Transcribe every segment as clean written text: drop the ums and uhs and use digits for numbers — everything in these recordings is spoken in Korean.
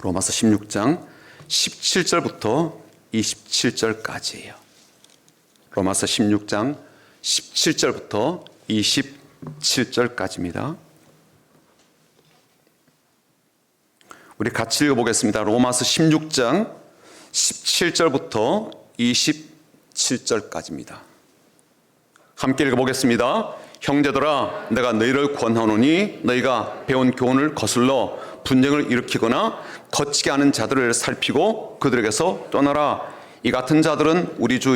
로마서 16장 17절부터 27절까지예요. 로마서 16장 17절부터 27절까지입니다. 우리 같이 읽어보겠습니다. 로마서 16장 17절부터 27절까지입니다. 함께 읽어보겠습니다. 형제들아, 내가 너희를 권하노니 너희가 배운 교훈을 거슬러 분쟁을 일으키거나 거치게 하는 자들을 살피고 그들에게서 떠나라. 이 같은 자들은 우리 주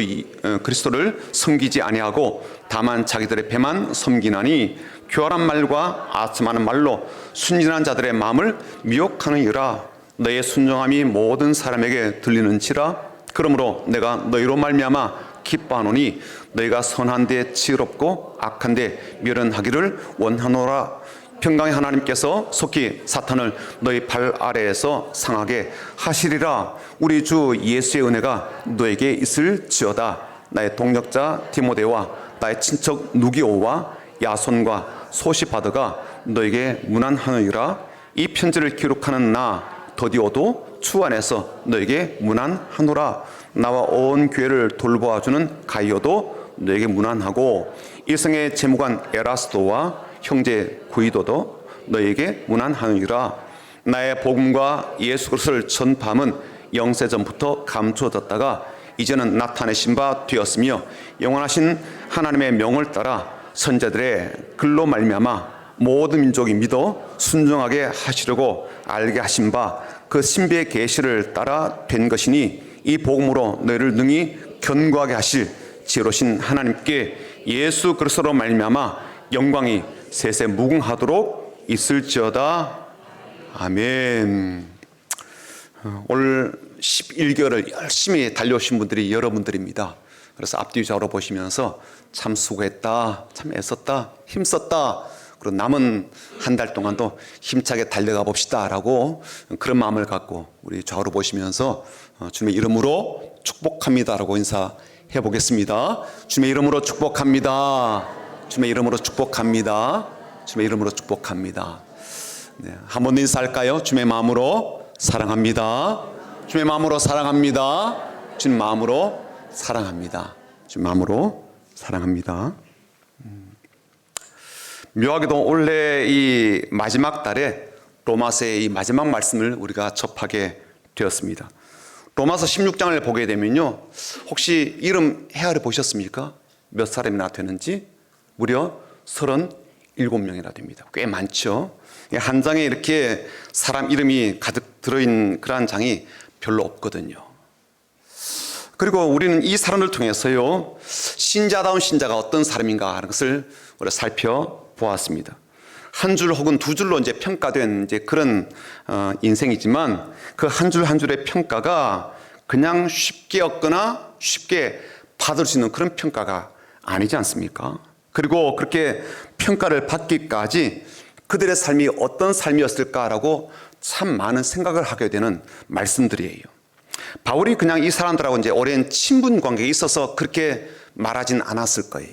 그리스도를 섬기지 아니하고 다만 자기들의 배만 섬기나니 교활한 말과 아첨하는 말로 순진한 자들의 마음을 미혹하느니라. 너의 순종함이 모든 사람에게 들리는지라. 그러므로 내가 너희로 말미암아 기뻐하노니 너희가 선한 데 지혜롭고 악한 데 미련하기를 원하노라. 평강의 하나님께서 속히 사탄을 너희 발 아래에서 상하게 하시리라. 우리 주 예수의 은혜가 너에게 있을지어다. 나의 동역자 디모데와 나의 친척 누기오와 야손과 소시바드가 너에게 문안하느니라. 이 편지를 기록하는 나 더디오도 주 안에서 너에게 문안하노라. 나와 온 교회를 돌보아주는 가이오도 너에게 문안하고 일성의 재무관 에라스도와 형제 구이도도 너에게 문안하느니라. 나의 복음과 예수 그리스도를 전파함은 영세전부터 감추어졌다가 이제는 나타내신 바 되었으며 영원하신 하나님의 명을 따라 선자들의 글로 말미암아 모든 민족이 믿어 순종하게 하시려고 알게 하신 바 그 신비의 계시를 따라 된 것이니 이 복음으로 너희를 능히 견고하게 하실 지혜로우신 하나님께 예수 그리스도로 말미암아 영광이 세세 무궁하도록 있을지어다. 아멘. 오늘 11개월을 열심히 달려오신 분들이 여러분들입니다. 그래서 앞뒤 좌우로 보시면서 참 수고했다, 참 애썼다, 힘썼다, 그리고 남은 한 달 동안도 힘차게 달려가 봅시다 라고 그런 마음을 갖고 우리 좌우로 보시면서 주님의 이름으로 축복합니다 라고 인사해 보겠습니다. 주님의 이름으로 축복합니다. 주님의 이름으로 축복합니다. 주님의 이름으로 축복합니다. 네, 한번 인사할까요? 주님의 마음으로 사랑합니다. 주님의 마음으로 사랑합니다. 주님 마음으로 사랑합니다. 주님 마음으로 사랑합니다. 묘하게도 올해 이 마지막 달에 로마서의 이 마지막 말씀을 우리가 접하게 되었습니다. 로마서 16장을 보게 되면요, 혹시 이름 헤아려 보셨습니까? 몇 사람이나 되는지? 무려 37명이나 됩니다. 꽤 많죠. 한 장에 이렇게 사람 이름이 가득 들어있는 그러한 장이 별로 없거든요. 그리고 우리는 이 사람을 통해서요, 신자다운 신자가 어떤 사람인가 하는 것을 우리가 살펴보았습니다. 한 줄 혹은 두 줄로 이제 평가된 이제 그런 인생이지만 그 한 줄 한 줄의 평가가 그냥 쉽게 얻거나 쉽게 받을 수 있는 그런 평가가 아니지 않습니까? 그리고 그렇게 평가를 받기까지 그들의 삶이 어떤 삶이었을까라고 참 많은 생각을 하게 되는 말씀들이에요. 바울이 그냥 이 사람들하고 이제 오랜 친분 관계에 있어서 그렇게 말하진 않았을 거예요.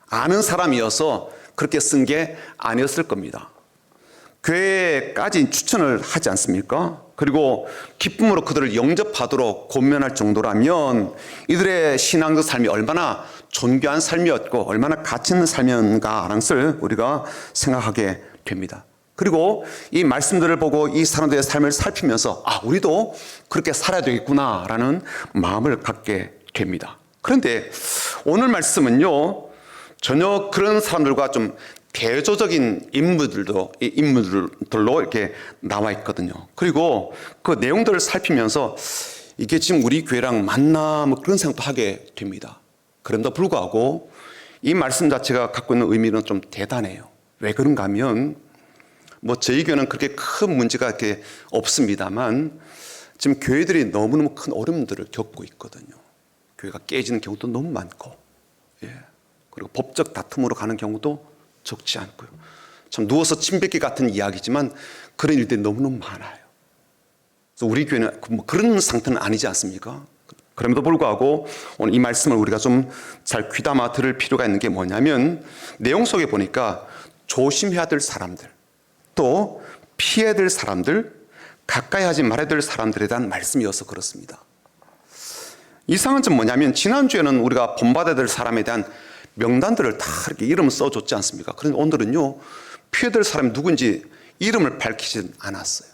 아는 사람이어서 그렇게 쓴 게 아니었을 겁니다. 교회까지 추천을 하지 않습니까? 그리고 기쁨으로 그들을 영접하도록 권면할 정도라면 이들의 신앙적 삶이 얼마나 존귀한 삶이었고 얼마나 가치 있는 삶이었는가 하는 것을 우리가 생각하게 됩니다. 그리고 이 말씀들을 보고 이 사람들의 삶을 살피면서 우리도 그렇게 살아야 되겠구나라는 마음을 갖게 됩니다. 그런데 오늘 말씀은요, 전혀 그런 사람들과 좀 대조적인 인물들로 이렇게 나와 있거든요. 그리고 그 내용들을 살피면서 이게 지금 우리 교회랑 맞나 뭐 그런 생각도 하게 됩니다. 그럼에도 불구하고 이 말씀 자체가 갖고 있는 의미는 좀 대단해요. 왜 그런가 하면 뭐 저희 교회는 그렇게 큰 문제가 이렇게 없습니다만 지금 교회들이 너무너무 큰 어려움들을 겪고 있거든요. 교회가 깨지는 경우도 너무 많고, 그리고 법적 다툼으로 가는 경우도 적지 않고요. 참 누워서 침 뱉기 같은 이야기지만 그런 일들이 너무너무 많아요. 그래서 우리 교회는 뭐 그런 상태는 아니지 않습니까? 그럼에도 불구하고 오늘 이 말씀을 우리가 좀 잘 귀담아 들을 필요가 있는 게 뭐냐면 내용 속에 보니까 조심해야 될 사람들, 또 피해야 될 사람들, 가까이 하지 말아야 될 사람들에 대한 말씀이어서 그렇습니다. 이상한 점 뭐냐면 지난주에는 우리가 본받아야 될 사람에 대한 명단들을 다 이렇게 이름을 써줬지 않습니까? 그런데 오늘은요, 피해야 될 사람이 누군지 이름을 밝히지 않았어요.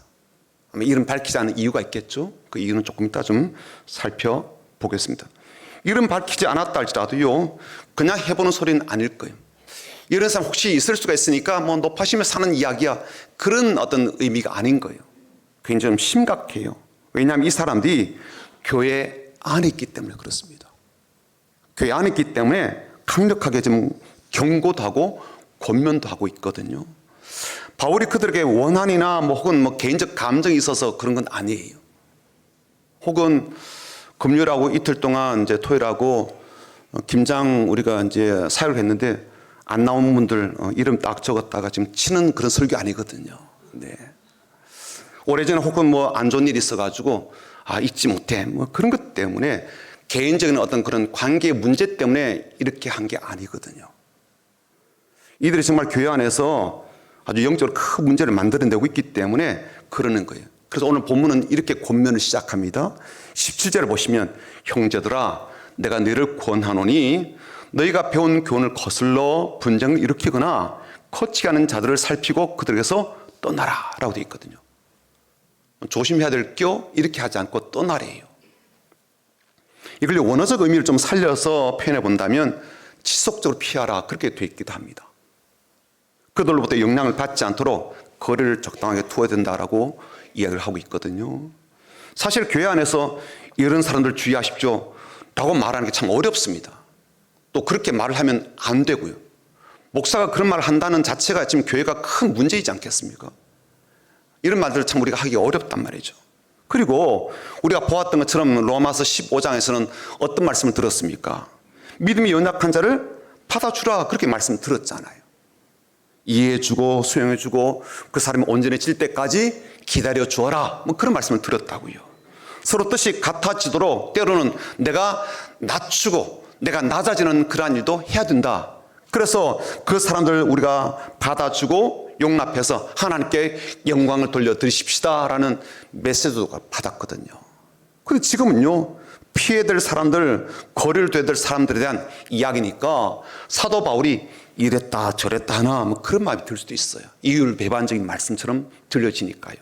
아마 이름 밝히지 않은 이유가 있겠죠? 그 이유는 조금 이따 좀 살펴보겠습니다. 이름 밝히지 않았다 할지라도요, 그냥 해보는 소리는 아닐 거예요. 이런 사람 혹시 있을 수가 있으니까 뭐 높아시며 사는 이야기야, 그런 어떤 의미가 아닌 거예요. 굉장히 좀 심각해요. 왜냐하면 이 사람들이 교회 안에 있기 때문에 그렇습니다. 교회 안에 있기 때문에 강력하게 좀 경고도 하고 권면도 하고 있거든요. 바울이 그들에게 원한이나 혹은 개인적 감정이 있어서 그런 건 아니에요. 혹은 금요일하고 이틀 동안 이제 토요일하고 김장 우리가 이제 사역을 했는데 안 나온 분들 이름 딱 적었다가 지금 치는 그런 설교 아니거든요. 네. 오래전에 혹은 안 좋은 일이 있어가지고 잊지 못해 그런 것 때문에 개인적인 어떤 그런 관계의 문제 때문에 이렇게 한 게 아니거든요. 이들이 정말 교회 안에서 아주 영적으로 큰 문제를 만들어내고 있기 때문에 그러는 거예요. 그래서 오늘 본문은 이렇게 권면을 시작합니다. 17절을 보시면 형제들아 내가 너희를 권하노니 너희가 배운 교훈을 거슬러 분쟁을 일으키거나 거치게 하는 자들을 살피고 그들에게서 떠나라 라고 되어 있거든요. 조심해야 될 겨 이렇게 하지 않고 떠나래요. 이걸 원어적 의미를 좀 살려서 표현해 본다면 지속적으로 피하라 그렇게 되어 있기도 합니다. 그들로부터 영향을 받지 않도록 거리를 적당하게 두어야 된다라고 이야기를 하고 있거든요. 사실 교회 안에서 이런 사람들 주의하십시오 라고 말하는 게 참 어렵습니다. 또 그렇게 말을 하면 안 되고요. 목사가 그런 말을 한다는 자체가 지금 교회가 큰 문제이지 않겠습니까? 이런 말들을 참 우리가 하기 어렵단 말이죠. 그리고 우리가 보았던 것처럼 로마서 15장에서는 어떤 말씀을 들었습니까? 믿음이 연약한 자를 받아주라 그렇게 말씀 들었잖아요. 이해해주고 수용해주고 그 사람이 온전해질 때까지 기다려주어라 그런 말씀을 들었다고요. 서로 뜻이 같아지도록 때로는 내가 낮추고 내가 낮아지는 그러한 일도 해야 된다. 그래서 그 사람들 우리가 받아주고 용납해서 하나님께 영광을 돌려드리십시다 라는 메시지도 받았거든요. 그런데 지금은요, 피해야 될 사람들, 거리를 둬야 될 사람들에 대한 이야기니까 사도 바울이 이랬다 저랬다 하나 그런 마음이 들 수도 있어요. 이율배반적인 말씀처럼 들려지니까요.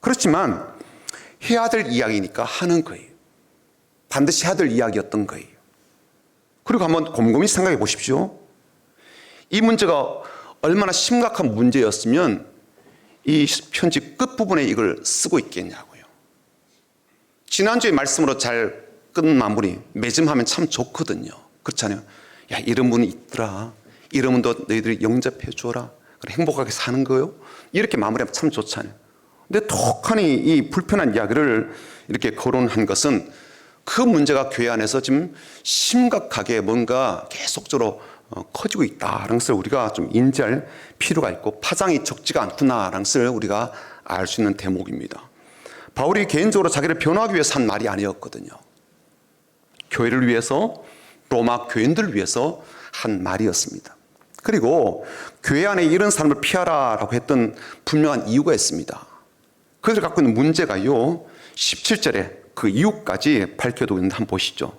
그렇지만 해야 될 이야기니까 하는 거예요. 반드시 해야 될 이야기였던 거예요. 그리고 한번 곰곰이 생각해 보십시오. 이 문제가 얼마나 심각한 문제였으면 이 편지 끝부분에 이걸 쓰고 있겠냐고요. 지난주의 말씀으로 잘 끝 마무리 맺음하면 참 좋거든요. 그렇잖아요. 야, 이런 분이 있더라. 이런 분도 너희들이 영접해 주어라. 그래, 행복하게 사는 거요. 이렇게 마무리하면 참 좋잖아요. 근데 톡하니 이 불편한 이야기를 이렇게 거론한 것은 그 문제가 교회 안에서 지금 심각하게 뭔가 계속적으로 커지고 있다는 것을 우리가 좀 인지할 필요가 있고 파장이 적지가 않구나라는 것을 우리가 알 수 있는 대목입니다. 바울이 개인적으로 자기를 변호하기 위해서 한 말이 아니었거든요. 교회를 위해서, 로마 교인들을 위해서 한 말이었습니다. 그리고 교회 안에 이런 사람을 피하라라고 했던 분명한 이유가 있습니다. 그들이 갖고 있는 문제가요, 17절에 그 이유까지 밝혀두고 있는데 한번 보시죠.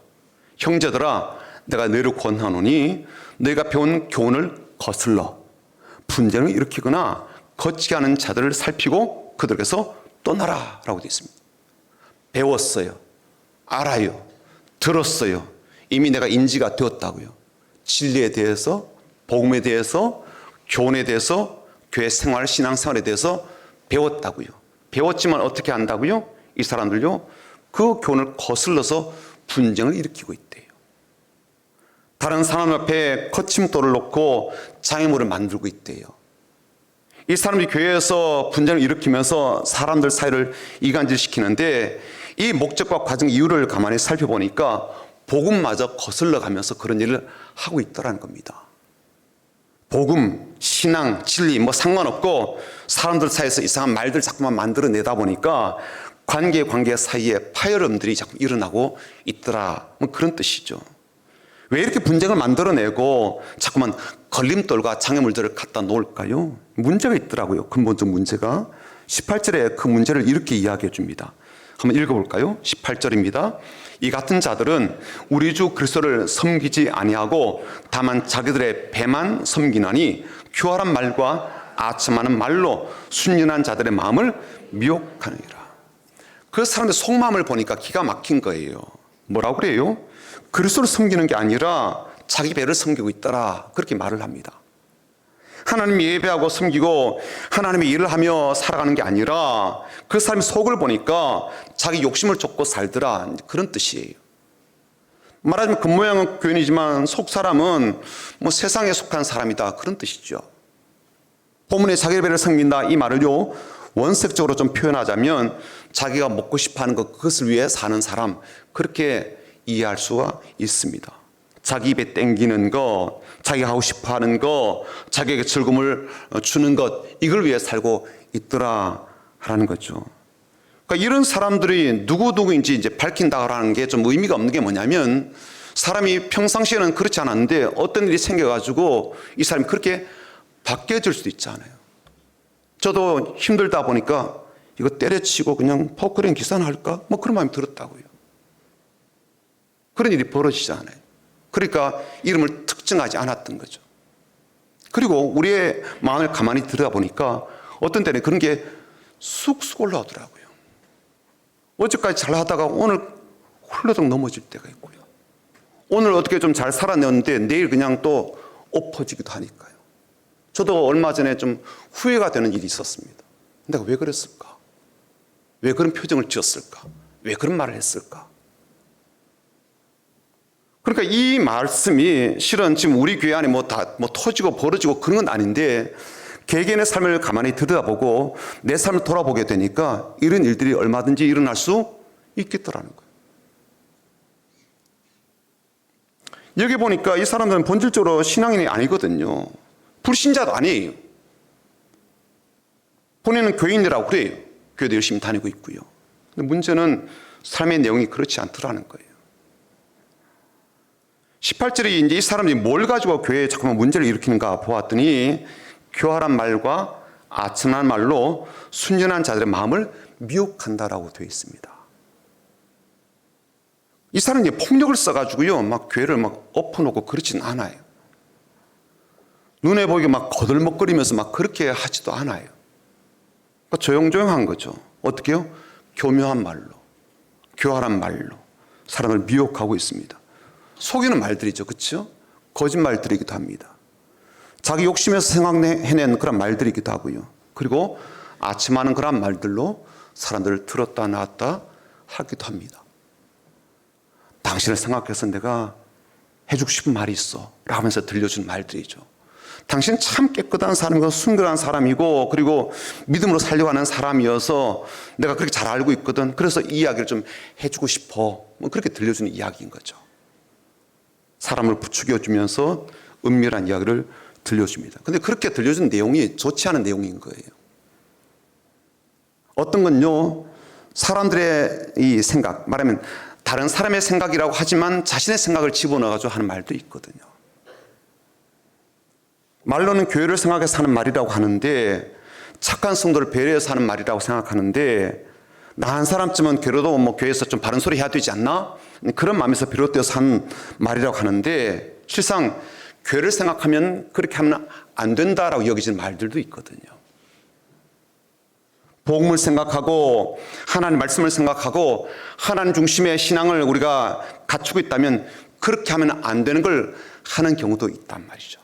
형제들아 내가 너희를 권하노니 너희가 배운 교훈을 거슬러 분쟁을 일으키거나 거치게 하는 자들을 살피고 그들에게서 떠나라 라고 되어 있습니다. 배웠어요. 알아요. 들었어요. 이미 내가 인지가 되었다고요. 진리에 대해서, 복음에 대해서, 교훈에 대해서, 교회 생활, 신앙생활에 대해서 배웠다고요. 배웠지만 어떻게 한다고요? 이 사람들요, 그 교훈을 거슬러서 분쟁을 일으키고 있대요. 다른 사람 앞에 거침돌을 놓고 장애물을 만들고 있대요. 이 사람들이 교회에서 분쟁을 일으키면서 사람들 사이를 이간질시키는데 이 목적과 과정 이유를 가만히 살펴보니까 복음마저 거슬러 가면서 그런 일을 하고 있더라는 겁니다. 복음, 신앙, 진리 상관없고 사람들 사이에서 이상한 말들 자꾸만 만들어내다 보니까 관계 사이에 파열음들이 자꾸 일어나고 있더라. 그런 뜻이죠. 왜 이렇게 분쟁을 만들어내고 자꾸만 걸림돌과 장애물들을 갖다 놓을까요? 문제가 있더라고요. 근본적 문제가. 18절에 그 문제를 이렇게 이야기해 줍니다. 한번 읽어볼까요? 18절입니다. 이 같은 자들은 우리 주 그리스도를 섬기지 아니하고 다만 자기들의 배만 섬기나니 교활한 말과 아첨하는 말로 순진한 자들의 마음을 미혹하느니라. 그 사람들의 속마음을 보니까 기가 막힌 거예요. 뭐라고 그래요? 그리스도를 섬기는 게 아니라 자기 배를 섬기고 있더라. 그렇게 말을 합니다. 하나님 예배하고 섬기고 하나님의 일을 하며 살아가는 게 아니라 그 사람의 속을 보니까 자기 욕심을 쫓고 살더라. 그런 뜻이에요. 말하자면 겉모양은 교인이지만 속 사람은 뭐 세상에 속한 사람이다. 그런 뜻이죠. 본문에 자기 배를 섬긴다 이 말을요 원색적으로 좀 표현하자면 자기가 먹고 싶어하는 것 그것을 위해 사는 사람 그렇게 이해할 수가 있습니다. 자기 입에 땡기는 것, 자기가 하고 싶어하는 것, 자기에게 즐거움을 주는 것 이걸 위해 살고 있더라라는 거죠. 그러니까 이런 사람들이 누구인지 이제 밝힌다라는 게 좀 의미가 없는 게 뭐냐면 사람이 평상시에는 그렇지 않았는데 어떤 일이 생겨가지고 이 사람이 그렇게 바뀌어질 수도 있잖아요. 저도 힘들다 보니까 이거 때려치고 그냥 포크레인 기사나 할까? 뭐 그런 마음이 들었다고요. 그런 일이 벌어지잖아요. 그러니까 이름을 특정하지 않았던 거죠. 그리고 우리의 마음을 가만히 들여다보니까 어떤 때는 그런 게 쑥쑥 올라오더라고요. 어제까지 잘 하다가 오늘 홀라당 넘어질 때가 있고요. 오늘 어떻게 좀 잘 살아냈는데 내일 그냥 또 엎어지기도 하니까요. 저도 얼마 전에 좀 후회가 되는 일이 있었습니다. 내가 왜 그랬을까? 왜 그런 표정을 지었을까? 왜 그런 말을 했을까? 그러니까 이 말씀이 실은 지금 우리 교회 안에 뭐 터지고 벌어지고 그런 건 아닌데 개개인의 삶을 가만히 들여다보고 내 삶을 돌아보게 되니까 이런 일들이 얼마든지 일어날 수 있겠더라는 거예요. 여기 보니까 이 사람들은 본질적으로 신앙인이 아니거든요. 불신자도 아니에요. 본인은 교인이라고 그래요. 교회도 열심히 다니고 있고요. 근데 문제는 삶의 내용이 그렇지 않더라는 거예요. 18절에 이제 이 사람들이 뭘 가지고 교회에 자꾸만 문제를 일으키는가 보았더니 교활한 말과 아첨한 말로 순전한 자들의 마음을 미혹한다라고 되어 있습니다. 이 사람이 폭력을 써가지고요, 막 교회를 막 엎어놓고 그렇진 않아요. 눈에 보이게 막 거들먹거리면서 막 그렇게 하지도 않아요. 그러니까 조용조용한 거죠. 어떻게요? 교묘한 말로, 교활한 말로 사람을 미혹하고 있습니다. 속이는 말들이죠. 그렇죠? 거짓말들이기도 합니다. 자기 욕심에서 생각해낸 그런 말들이기도 하고요. 그리고 아첨하는 그런 말들로 사람들을 들었다 놨다 하기도 합니다. 당신을 생각해서 내가 해주고 싶은 말이 있어 라고 하면서 들려준 말들이죠. 당신 참 깨끗한 사람이고 순결한 사람이고 그리고 믿음으로 살려고 하는 사람이어서 내가 그렇게 잘 알고 있거든. 그래서 이 이야기를 좀 해주고 싶어. 뭐 그렇게 들려주는 이야기인 거죠. 사람을 부추겨주면서 은밀한 이야기를 들려줍니다. 근데 그렇게 들려준 내용이 좋지 않은 내용인 거예요. 어떤 건요, 사람들의 이 생각, 말하면 다른 사람의 생각이라고 하지만 자신의 생각을 집어넣어가지고 하는 말도 있거든요. 말로는 교회를 생각해서 하는 말이라고 하는데 착한 성도를 배려해서 하는 말이라고 생각하는데 나 한 사람쯤은 그래도 뭐 교회에서 좀 바른 소리 해야 되지 않나? 그런 마음에서 비롯되어서 한 말이라고 하는데 실상 교회를 생각하면 그렇게 하면 안 된다라고 여기지는 말들도 있거든요. 복음을 생각하고 하나님 말씀을 생각하고 하나님 중심의 신앙을 우리가 갖추고 있다면 그렇게 하면 안 되는 걸 하는 경우도 있단 말이죠.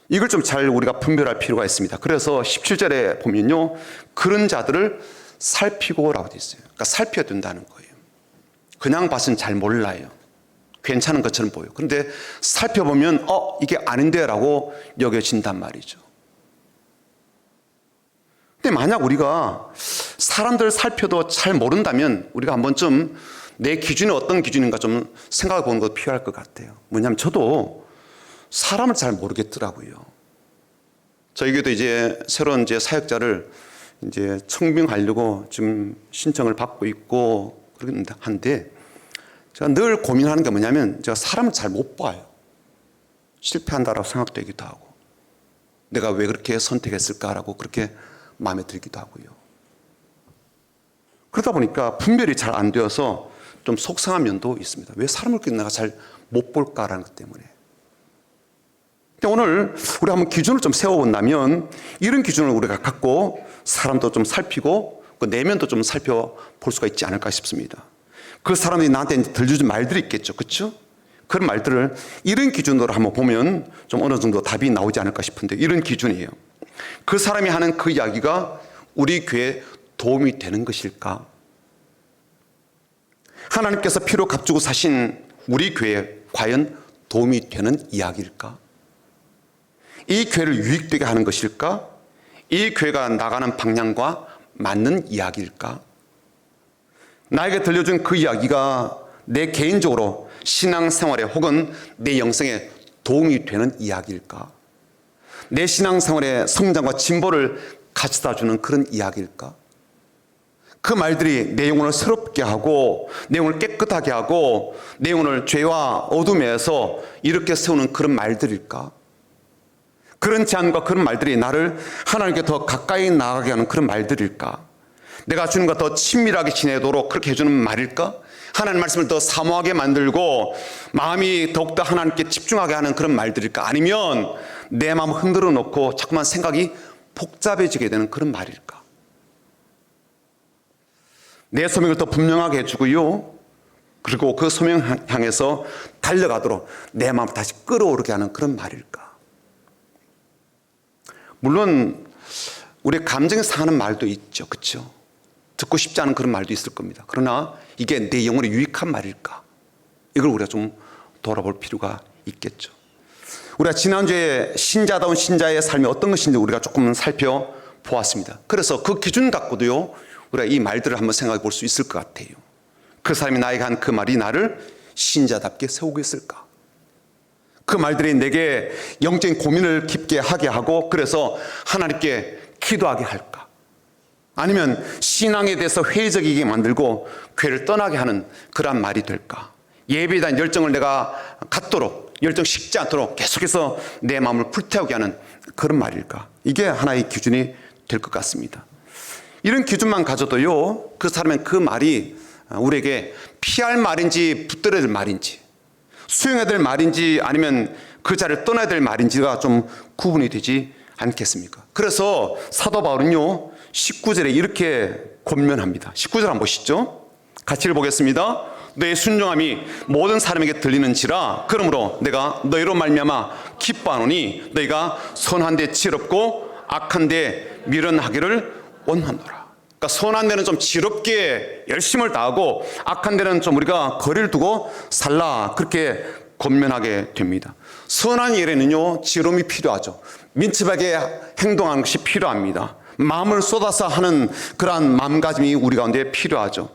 이걸 좀 잘 우리가 분별할 필요가 있습니다. 그래서 17절에 보면요, 그런 자들을 살피고라고 되어 있어요. 그러니까 살펴야 된다는 거예요. 그냥 봐서는 잘 몰라요. 괜찮은 것처럼 보여요. 그런데 살펴보면 이게 아닌데 라고 여겨진단 말이죠. 근데 만약 우리가 사람들을 살펴도 잘 모른다면 우리가 한 번쯤 내 기준이 어떤 기준인가 좀 생각해 보는 것도 필요할 것 같아요. 뭐냐면 저도 사람을 잘 모르겠더라고요. 저희에게도 이제 새로운 이제 사역자를 이제 청빙하려고 지금 신청을 받고 있고 그런데 한데 제가 늘 고민하는 게 뭐냐면 제가 사람을 잘 못 봐요. 실패한다라고 생각되기도 하고 내가 왜 그렇게 선택했을까라고 그렇게 마음에 들기도 하고요. 그러다 보니까 분별이 잘 안 되어서 좀 속상한 면도 있습니다. 왜 사람을 그렇게 내가 잘 못 볼까라는 것 때문에. 오늘 우리 한번 기준을 좀 세워본다면 이런 기준을 우리가 갖고 사람도 좀 살피고 그 내면도 좀 살펴볼 수가 있지 않을까 싶습니다. 그 사람들이 나한테 들려준 말들이 있겠죠. 그렇죠? 그런 말들을 이런 기준으로 한번 보면 좀 어느 정도 답이 나오지 않을까 싶은데 이런 기준이에요. 그 사람이 하는 그 이야기가 우리 교회에 도움이 되는 것일까? 하나님께서 피로 값주고 사신 우리 교회에 과연 도움이 되는 이야기일까? 이 교회를 유익되게 하는 것일까? 이 교회가 나가는 방향과 맞는 이야기일까? 나에게 들려준 그 이야기가 내 개인적으로 신앙생활에 혹은 내 영성에 도움이 되는 이야기일까? 내 신앙생활의 성장과 진보를 가져다 주는 그런 이야기일까? 그 말들이 내 영혼을 새롭게 하고 내 영혼을 깨끗하게 하고 내 영혼을 죄와 어둠에서 이렇게 세우는 그런 말들일까? 그런 제안과 그런 말들이 나를 하나님께 더 가까이 나아가게 하는 그런 말들일까? 내가 주님과 더 친밀하게 지내도록 그렇게 해주는 말일까? 하나님 말씀을 더 사모하게 만들고 마음이 더욱더 하나님께 집중하게 하는 그런 말들일까? 아니면 내 마음을 흔들어 놓고 자꾸만 생각이 복잡해지게 되는 그런 말일까? 내 소명을 더 분명하게 해주고요. 그리고 그 소명 향해서 달려가도록 내 마음을 다시 끌어오르게 하는 그런 말일까? 물론 우리 감정이 상하는 말도 있죠. 그렇죠? 듣고 싶지 않은 그런 말도 있을 겁니다. 그러나 이게 내 영혼에 유익한 말일까? 이걸 우리가 좀 돌아볼 필요가 있겠죠. 우리가 지난주에 신자다운 신자의 삶이 어떤 것인지 우리가 조금 살펴보았습니다. 그래서 그 기준 갖고도요, 우리가 이 말들을 한번 생각해 볼 수 있을 것 같아요. 그 사람이 나에게 한 그 말이 나를 신자답게 세우고 있을까? 그 말들이 내게 영적인 고민을 깊게 하게 하고 그래서 하나님께 기도하게 할까? 아니면 신앙에 대해서 회의적이게 만들고 교회를 떠나게 하는 그러한 말이 될까? 예배에 대한 열정을 내가 갖도록, 열정 식지 않도록 계속해서 내 마음을 불태우게 하는 그런 말일까? 이게 하나의 기준이 될 것 같습니다. 이런 기준만 가져도요, 그 사람의 그 말이 우리에게 피할 말인지 붙들어야 될 말인지 수용해야 될 말인지 아니면 그 자리를 떠나야 될 말인지가 좀 구분이 되지 않겠습니까? 그래서 사도 바울은요 19절에 이렇게 권면합니다. 19절 한번 보시죠. 같이 읽어보겠습니다. 너의 순종함이 모든 사람에게 들리는지라 그러므로 내가 너희로 말미암아 기뻐하노니 너희가 선한 데 지혜롭고 악한 데 미련하기를 원하노라. 그러니까 선한 데는 좀 지롭게 열심을 다하고 악한 데는 좀 우리가 거리를 두고 살라 그렇게 권면하게 됩니다. 선한 일에는요 지혜로움이 필요하죠. 민첩하게 행동하는 것이 필요합니다. 마음을 쏟아서 하는 그러한 마음가짐이 우리 가운데 필요하죠.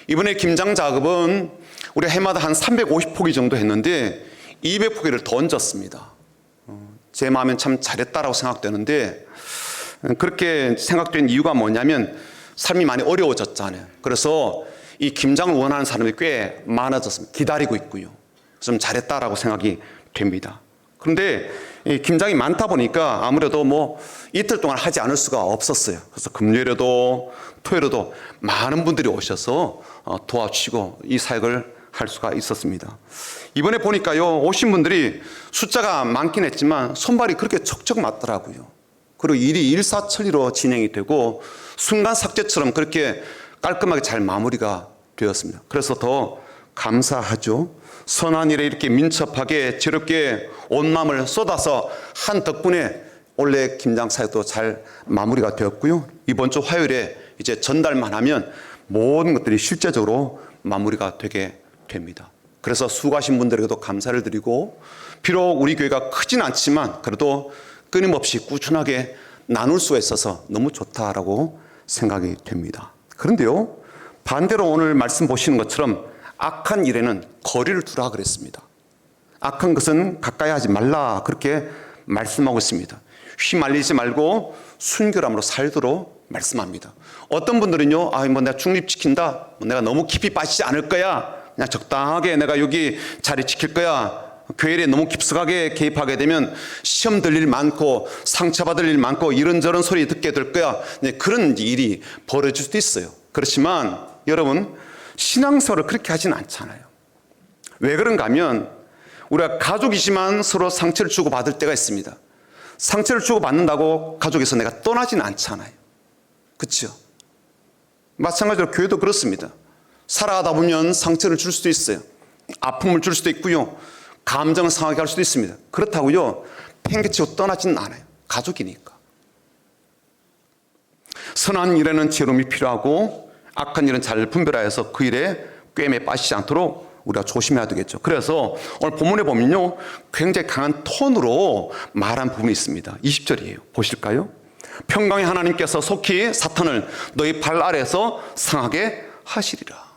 이번에 김장 작업은 우리가 해마다 한 350포기 정도 했는데 200포기를 더 얹었습니다. 제 마음엔 참 잘했다라고 생각되는데 그렇게 생각된 이유가 뭐냐면 삶이 많이 어려워졌잖아요. 그래서 이 김장을 원하는 사람이 꽤 많아졌습니다. 기다리고 있고요. 좀 잘했다라고 생각이 됩니다. 그런데 이 김장이 많다 보니까 아무래도 뭐 이틀 동안 하지 않을 수가 없었어요. 그래서 금요일에도 토요일에도 많은 분들이 오셔서 도와주시고 이 사역을 할 수가 있었습니다. 이번에 보니까요 오신 분들이 숫자가 많긴 했지만 손발이 그렇게 척척 맞더라고요. 그리고 일이 일사천리로 진행이 되고 순간 삭제처럼 그렇게 깔끔하게 잘 마무리가 되었습니다. 그래서 더 감사하죠. 선한 일에 이렇게 민첩하게 지럽게 온 마음을 쏟아서 한 덕분에 원래 김장 사역도 잘 마무리가 되었고요. 이번 주 화요일에 이제 전달만 하면 모든 것들이 실제적으로 마무리가 되게 됩니다. 그래서 수고하신 분들에게도 감사를 드리고 비록 우리 교회가 크진 않지만 그래도 끊임없이 꾸준하게 나눌 수가 있어서 너무 좋다라고 생각이 됩니다. 그런데요 반대로 오늘 말씀 보시는 것처럼 악한 일에는 거리를 두라 그랬습니다. 악한 것은 가까이 하지 말라 그렇게 말씀하고 있습니다. 휘말리지 말고 순결함으로 살도록 말씀합니다. 어떤 분들은요 뭐 내가 중립지킨다 내가 너무 깊이 빠지지 않을 거야 그냥 적당하게 내가 여기 자리 지킬 거야. 교회 일에 너무 깊숙하게 개입하게 되면 시험 들 일 많고 상처받을 일 많고 이런저런 소리 듣게 될 거야. 그런 일이 벌어질 수도 있어요. 그렇지만 여러분, 신앙생활을 그렇게 하진 않잖아요. 왜 그런가 하면 우리가 가족이지만 서로 상처를 주고받을 때가 있습니다. 상처를 주고받는다고 가족에서 내가 떠나지는 않잖아요. 그렇죠? 마찬가지로 교회도 그렇습니다. 살아가다 보면 상처를 줄 수도 있어요. 아픔을 줄 수도 있고요. 감정을 상하게 할 수도 있습니다. 그렇다고요 팽개치고 떠나지는 않아요. 가족이니까. 선한 일에는 지혜로움이 필요하고 악한 일은 잘 분별하여서 그 일에 꿰매 빠지지 않도록 우리가 조심해야 되겠죠. 그래서 오늘 본문에 보면요 굉장히 강한 톤으로 말한 부분이 있습니다. 20절이에요. 보실까요? 평강의 하나님께서 속히 사탄을 너희 발 아래에서 상하게 하시리라.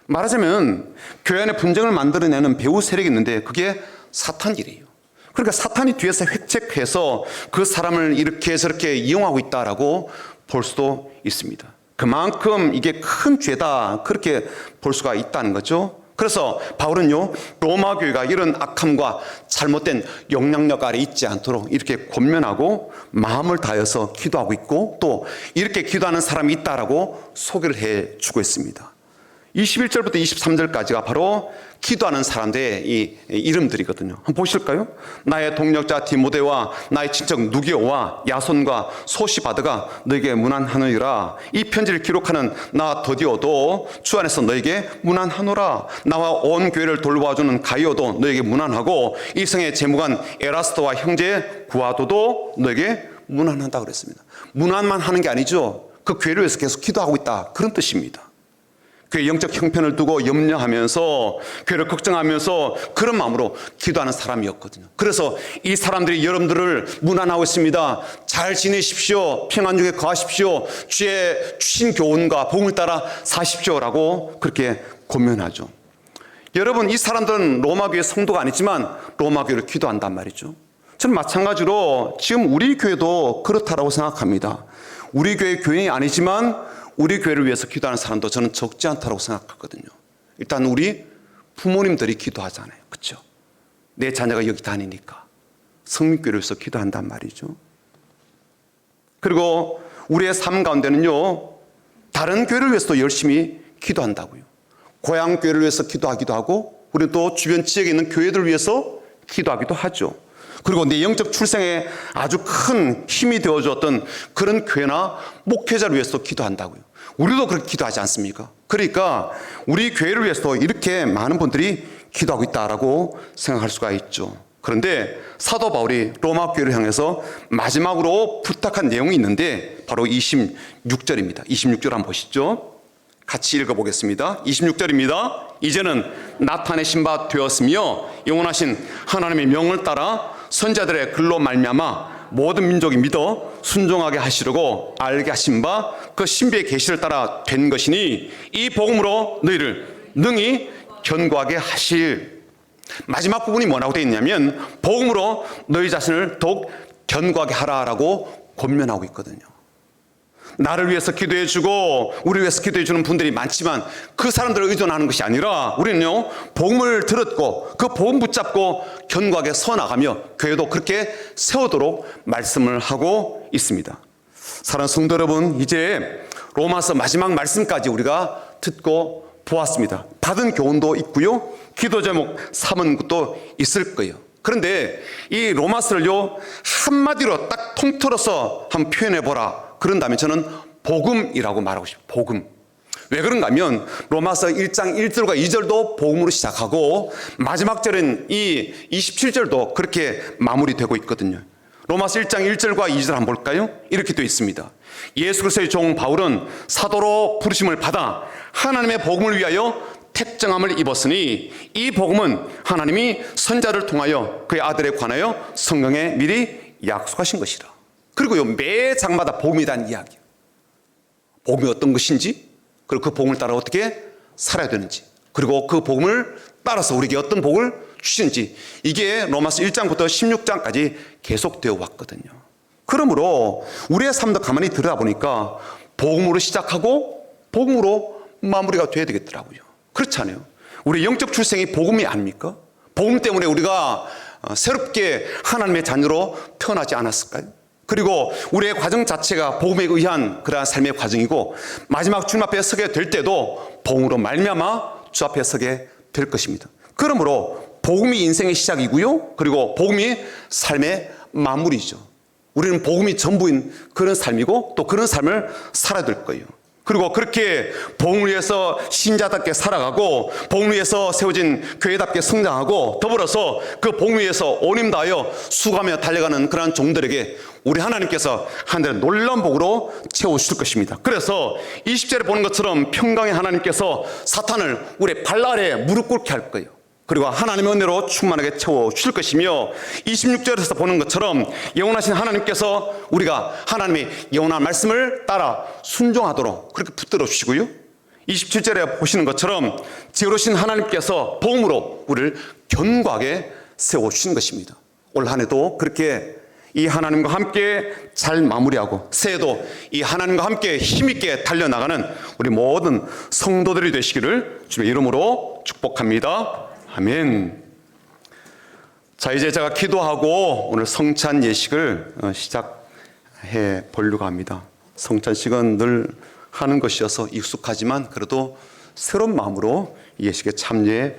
말하자면 교회 안에 분쟁을 만들어내는 배후 세력이 있는데 그게 사탄이래요. 그러니까 사탄이 뒤에서 획책해서 그 사람을 이렇게 저렇게 이용하고 있다라고 볼 수도 있습니다. 그만큼 이게 큰 죄다 그렇게 볼 수가 있다는 거죠. 그래서 바울은요 로마 교회가 이런 악함과 잘못된 영향력 아래 있지 않도록 이렇게 권면하고 마음을 다해서 기도하고 있고 또 이렇게 기도하는 사람이 있다라고 소개를 해주고 있습니다. 21절부터 23절까지가 바로 기도하는 사람들의 이 이름들이거든요. 한번 보실까요? 나의 동력자 디모데와 나의 친척 누기오와 야손과 소시바드가 너에게 문안하느니라. 이 편지를 기록하는 나 더디오도 주 안에서 너에게 문안하노라. 나와 온 교회를 돌봐주는 가이오도 너에게 문안하고 이 성의 재무관 에라스도와 형제 구아도도 너에게 문안한다 그랬습니다. 문안만 하는 게 아니죠. 그 교회를 위해서 계속 기도하고 있다 그런 뜻입니다. 교회 영적 형편을 두고 염려하면서 교회를 걱정하면서 그런 마음으로 기도하는 사람이었거든요. 그래서 이 사람들이 여러분들을 문안하고 있습니다. 잘 지내십시오. 평안 중에 거하십시오. 주의 주신 교훈과 복음을 따라 사십시오라고 그렇게 권면하죠. 여러분, 이 사람들은 로마 교회 성도가 아니지만 로마 교회를 기도한단 말이죠. 저는 마찬가지로 지금 우리 교회도 그렇다라고 생각합니다. 우리 교회 교인이 아니지만 우리 교회를 위해서 기도하는 사람도 저는 적지 않다고 생각하거든요. 일단 우리 부모님들이 기도하잖아요. 그렇죠? 내 자녀가 여기 다니니까 성민교회를 위해서 기도한단 말이죠. 그리고 우리의 삶 가운데는요 다른 교회를 위해서도 열심히 기도한다고요. 고향 교회를 위해서 기도하기도 하고 우리 또 주변 지역에 있는 교회들을 위해서 기도하기도 하죠. 그리고 내 영적 출생에 아주 큰 힘이 되어주었던 그런 교회나 목회자를 위해서도 기도한다고요. 우리도 그렇게 기도하지 않습니까? 그러니까 우리 교회를 위해서도 이렇게 많은 분들이 기도하고 있다라고 생각할 수가 있죠. 그런데 사도 바울이 로마 교회를 향해서 마지막으로 부탁한 내용이 있는데 바로 26절입니다. 26절 한번 보시죠. 같이 읽어보겠습니다. 26절입니다. 이제는 나타내신 바 되었으며 영원하신 하나님의 명을 따라 선자들의 글로 말미암아 모든 민족이 믿어 순종하게 하시려고 알게 하신 바 그 신비의 계시를 따라 된 것이니 이 복음으로 너희를 능히 견고하게 하실. 마지막 부분이 뭐라고 되어 있냐면 복음으로 너희 자신을 더욱 견고하게 하라라고 권면하고 있거든요. 나를 위해서 기도해 주고 우리 위해서 기도해 주는 분들이 많지만 그 사람들을 의존하는 것이 아니라 우리는요 복음을 들었고 그 복음 붙잡고 견고하게 서나가며 교회도 그렇게 세우도록 말씀을 하고 있습니다. 사랑하는 성도 여러분, 이제 로마서 마지막 말씀까지 우리가 듣고 보았습니다. 받은 교훈도 있고요 기도 제목 삼은 것도 있을 거예요. 그런데 이 로마서를요 한마디로 딱 통틀어서 한번 표현해 보라 그런다면 저는 복음이라고 말하고 싶어요. 복음. 왜 그런가 하면 로마서 1장 1절과 2절도 복음으로 시작하고 마지막 절은 이 27절도 그렇게 마무리되고 있거든요. 로마서 1장 1절과 2절 한번 볼까요? 이렇게 되어 있습니다. 예수 그리스도의 종 바울은 사도로 부르심을 받아 하나님의 복음을 위하여 택정함을 입었으니 이 복음은 하나님이 선자를 통하여 그의 아들에 관하여 성경에 미리 약속하신 것이라. 그리고요 매 장마다 복음에 대한 이야기예요. 복음이 어떤 것인지 그리고 그 복음을 따라 어떻게 살아야 되는지 그리고 그 복음을 따라서 우리에게 어떤 복을 주시는지 이게 로마서 1장부터 16장까지 계속되어 왔거든요. 그러므로 우리의 삶도 가만히 들여다보니까 복음으로 시작하고 복음으로 마무리가 돼야 되겠더라고요. 그렇잖아요. 우리 영적 출생이 복음이 아닙니까? 복음 때문에 우리가 새롭게 하나님의 자녀로 태어나지 않았을까요? 그리고 우리의 과정 자체가 복음에 의한 그러한 삶의 과정이고 마지막 주님 앞에 서게 될 때도 복음으로 말미암아 주 앞에 서게 될 것입니다. 그러므로 복음이 인생의 시작이고요. 그리고 복음이 삶의 마무리죠. 우리는 복음이 전부인 그런 삶이고 또 그런 삶을 살아야 될 거예요. 그리고 그렇게 복음을 위해서 신자답게 살아가고 복음을 위해서 세워진 교회답게 성장하고 더불어서 그 복음을 위해서 온힘 다하여 수고하며 달려가는 그러한 종들에게 우리 하나님께서 하늘의 놀라운 복으로 채워주실 것입니다. 그래서 20절에 보는 것처럼 평강의 하나님께서 사탄을 우리의 발 아래 무릎 꿇게 할 거예요. 그리고 하나님의 은혜로 충만하게 채워주실 것이며 26절에서 보는 것처럼 영원하신 하나님께서 우리가 하나님의 영원한 말씀을 따라 순종하도록 그렇게 붙들어 주시고요. 27절에 보시는 것처럼 지혜로우신 하나님께서 복음으로 우리를 견고하게 세워주신 것입니다. 올 한 해도 그렇게 이 하나님과 함께 잘 마무리하고 새해도 이 하나님과 함께 힘있게 달려나가는 우리 모든 성도들이 되시기를 주님의 이름으로 축복합니다. 아멘. 자, 이제 제가 기도하고 오늘 성찬 예식을 시작해 보려고 합니다. 성찬식은 늘 하는 것이어서 익숙하지만 그래도 새로운 마음으로 이 예식에 참여해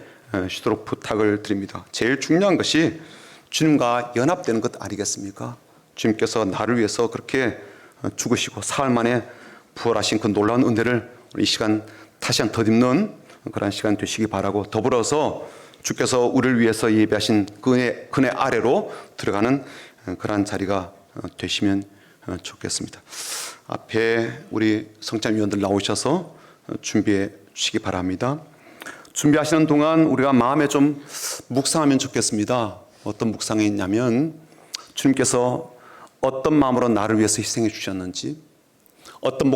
주도록 부탁을 드립니다. 제일 중요한 것이 주님과 연합되는 것 아니겠습니까? 주님께서 나를 위해서 그렇게 죽으시고 사흘 만에 부활하신 그 놀라운 은혜를 이 시간 다시 한 덧입는 그런 시간 되시기 바라고 더불어서 주께서 우리를 위해서 예배하신 그네 아래로 들어가는 그러한 자리가 되시면 좋겠습니다. 앞에 우리 성찬위원들 나오셔서 준비해 주시기 바랍니다. 준비하시는 동안 우리가 마음에 좀 묵상하면 좋겠습니다. 어떤 묵상이 있냐면 주님께서 어떤 마음으로 나를 위해서 희생해 주셨는지 어떤